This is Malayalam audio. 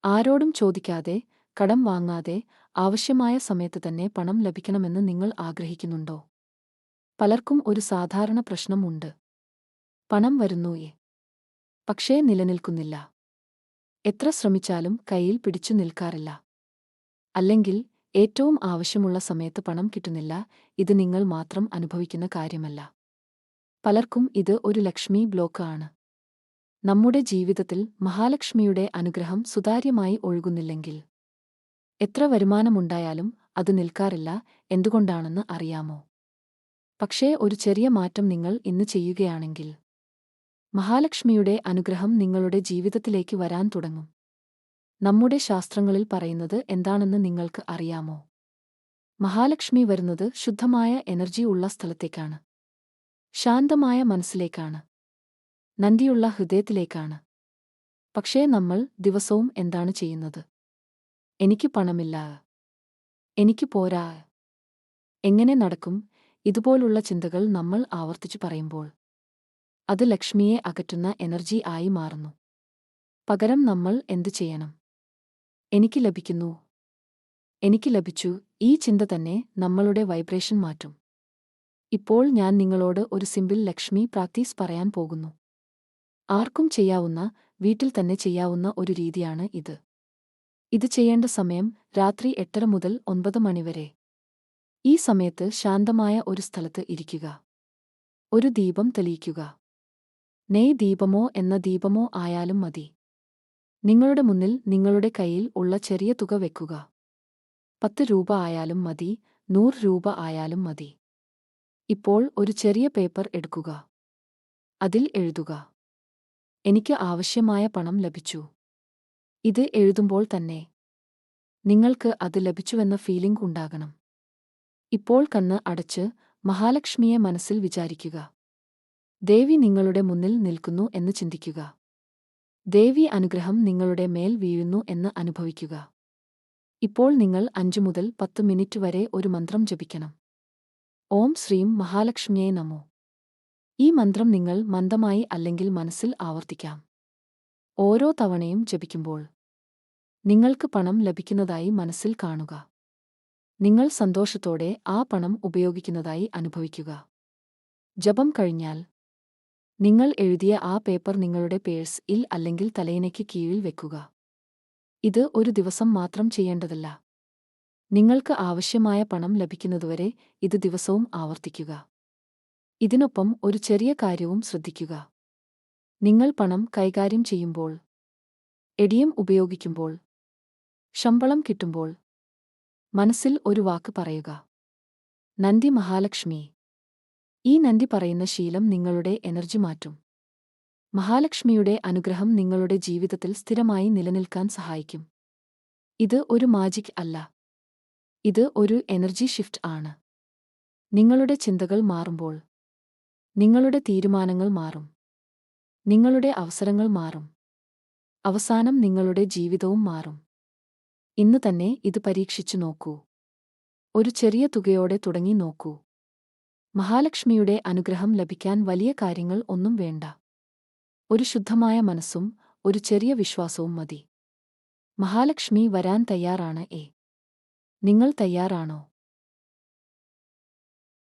ആരോടും ചോദിക്കാതെ, കടം വാങ്ങാതെ, ആവശ്യമായ സമയത്ത് തന്നെ പണം ലഭിക്കണമെന്ന് നിങ്ങൾ ആഗ്രഹിക്കുന്നുണ്ടോ? പലർക്കും ഒരു സാധാരണ പ്രശ്നമുണ്ട്. പണം വരുന്നു പക്ഷേ നിലനിൽക്കുന്നില്ല. എത്ര ശ്രമിച്ചാലും കയ്യിൽ പിടിച്ചു നിൽക്കാറില്ല. അല്ലെങ്കിൽ ഏറ്റവും ആവശ്യമുള്ള സമയത്ത് പണം കിട്ടുന്നില്ല. ഇത് നിങ്ങൾ മാത്രം അനുഭവിക്കുന്ന കാര്യമല്ല. പലർക്കും ഇത് ഒരു ലക്ഷ്മി ബ്ലോക്ക് ആണ്. നമ്മുടെ ജീവിതത്തിൽ മഹാലക്ഷ്മിയുടെ അനുഗ്രഹം സുതാര്യമായി ഒഴുകുന്നില്ലെങ്കിൽ എത്ര വരുമാനമുണ്ടായാലും അത് നിൽക്കാറില്ല. എന്തുകൊണ്ടാണെന്ന് അറിയാമോ? പക്ഷേ ഒരു ചെറിയ മാറ്റം നിങ്ങൾ ഇന്ന് ചെയ്യുകയാണെങ്കിൽ മഹാലക്ഷ്മിയുടെ അനുഗ്രഹം നിങ്ങളുടെ ജീവിതത്തിലേക്ക് വരാൻ തുടങ്ങും. നമ്മുടെ ശാസ്ത്രങ്ങളിൽ പറയുന്നത് എന്താണെന്ന് നിങ്ങൾക്ക് അറിയാമോ? മഹാലക്ഷ്മി വരുന്നത് ശുദ്ധമായ എനർജി ഉള്ള സ്ഥലത്തേക്കാണ്. ശാന്തമായ മനസ്സിലേക്കാണ്. നന്ദിയുള്ള ഹൃദയത്തിലേക്കാണ്. പക്ഷേ നമ്മൾ ദിവസവും എന്താണ് ചെയ്യുന്നത്? എനിക്ക് പണമില്ല. എനിക്ക് പോരാ. എങ്ങനെ നടക്കും? ഇതുപോലുള്ള ചിന്തകൾ നമ്മൾ ആവർത്തിച്ചു പറയുമ്പോൾ അത് ലക്ഷ്മിയെ അകറ്റുന്ന എനർജി ആയി മാറുന്നു. പകരം നമ്മൾ എന്തു ചെയ്യണം? എനിക്ക് ലഭിക്കുന്നു. എനിക്ക് ലഭിച്ചു. ഈ ചിന്ത തന്നെ നമ്മളുടെ വൈബ്രേഷൻ മാറ്റും. ഇപ്പോൾ ഞാൻ നിങ്ങളോട് ഒരു സിമ്പിൾ ലക്ഷ്മി പ്രാക്ടീസ് പറയാൻ പോകുന്നു. ആർക്കും ചെയ്യാവുന്ന, വീട്ടിൽ തന്നെ ചെയ്യാവുന്ന ഒരു രീതിയാണ് ഇത്. ഇത് ചെയ്യേണ്ട സമയം രാത്രി 8:30 മുതൽ 9 മണി വരെ. ഈ സമയത്ത് ശാന്തമായ ഒരു സ്ഥലത്ത് ഇരിക്കുക. ഒരു ദീപം തെളിയിക്കുക. നെയ് ദീപമോ എന്ന ദീപമോ ആയാലും മതി. നിങ്ങളുടെ മുന്നിൽ നിങ്ങളുടെ കയ്യിൽ ഉള്ള ചെറിയ തുക വെക്കുക. 10 രൂപ ആയാലും മതി, 100 രൂപ ആയാലും മതി. ഇപ്പോൾ ഒരു ചെറിയ പേപ്പർ എടുക്കുക. അതിൽ എഴുതുക. എനിക്ക് ആവശ്യമായ പണം ലഭിച്ചു. ഇത് എഴുതുമ്പോൾ തന്നെ നിങ്ങൾക്ക് അത് ലഭിച്ചുവെന്ന ഫീലിംഗ് ഉണ്ടാകണം. ഇപ്പോൾ കണ്ണ് അടച്ച് മഹാലക്ഷ്മിയെ മനസ്സിൽ വിചാരിക്കുക. ദേവി നിങ്ങളുടെ മുന്നിൽ നിൽക്കുന്നു എന്ന് ചിന്തിക്കുക. ദേവി അനുഗ്രഹം നിങ്ങളുടെ മേൽ വീഴുന്നു എന്ന് അനുഭവിക്കുക. ഇപ്പോൾ നിങ്ങൾ 5 മുതൽ 10 മിനിറ്റ് വരെ ഒരു മന്ത്രം ജപിക്കണം. ഓം ശ്രീം മഹാലക്ഷ്മിയേ നമോ. ഈ മന്ത്രം നിങ്ങൾ മന്ദമായി അല്ലെങ്കിൽ മനസ്സിൽ ആവർത്തിക്കാം. ഓരോ തവണയും ജപിക്കുമ്പോൾ നിങ്ങൾക്ക് പണം ലഭിക്കുന്നതായി മനസ്സിൽ കാണുക. നിങ്ങൾ സന്തോഷത്തോടെ ആ പണം ഉപയോഗിക്കുന്നതായി അനുഭവിക്കുക. ജപം കഴിഞ്ഞാൽ നിങ്ങൾ എഴുതിയ ആ പേപ്പർ നിങ്ങളുടെ പേഴ്സിൽ അല്ലെങ്കിൽ തലയിണയ്ക്ക് കീഴിൽ വെക്കുക. ഇത് ഒരു ദിവസം മാത്രം ചെയ്യേണ്ടതല്ല. നിങ്ങൾക്ക് ആവശ്യമായ പണം ലഭിക്കുന്നതുവരെ ഇത് ദിവസവും ആവർത്തിക്കുക. ഇതിനൊപ്പം ഒരു ചെറിയ കാര്യവും ശ്രദ്ധിക്കുക. നിങ്ങൾ പണം കൈകാര്യം ചെയ്യുമ്പോൾ, എടിഎം ഉപയോഗിക്കുമ്പോൾ, ശമ്പളം കിട്ടുമ്പോൾ മനസ്സിൽ ഒരു വാക്ക് പറയുക. നന്ദി മഹാലക്ഷ്മി. ഈ നന്ദി പറയുന്ന ശീലം നിങ്ങളുടെ എനർജി മാറ്റും. മഹാലക്ഷ്മിയുടെ അനുഗ്രഹം നിങ്ങളുടെ ജീവിതത്തിൽ സ്ഥിരമായി നിലനിൽക്കാൻ സഹായിക്കും. ഇത് ഒരു മാജിക് അല്ല. ഇത് ഒരു എനർജി ഷിഫ്റ്റ് ആണ്. നിങ്ങളുടെ ചിന്തകൾ മാറുമ്പോൾ നിങ്ങളുടെ തീരുമാനങ്ങൾ മാറും. നിങ്ങളുടെ അവസരങ്ങൾ മാറും. അവസാനം നിങ്ങളുടെ ജീവിതവും മാറും. ഇന്ന് തന്നെ ഇത് പരീക്ഷിച്ചു നോക്കൂ. ഒരു ചെറിയ തുകയോടെ തുടങ്ങി നോക്കൂ. മഹാലക്ഷ്മിയുടെ അനുഗ്രഹം ലഭിക്കാൻ വലിയ കാര്യങ്ങൾ ഒന്നും വേണ്ട. ഒരു ശുദ്ധമായ മനസ്സും ഒരു ചെറിയ വിശ്വാസവും മതി. മഹാലക്ഷ്മി വരാൻ തയ്യാറാണ്. നിങ്ങൾ തയ്യാറാണോ?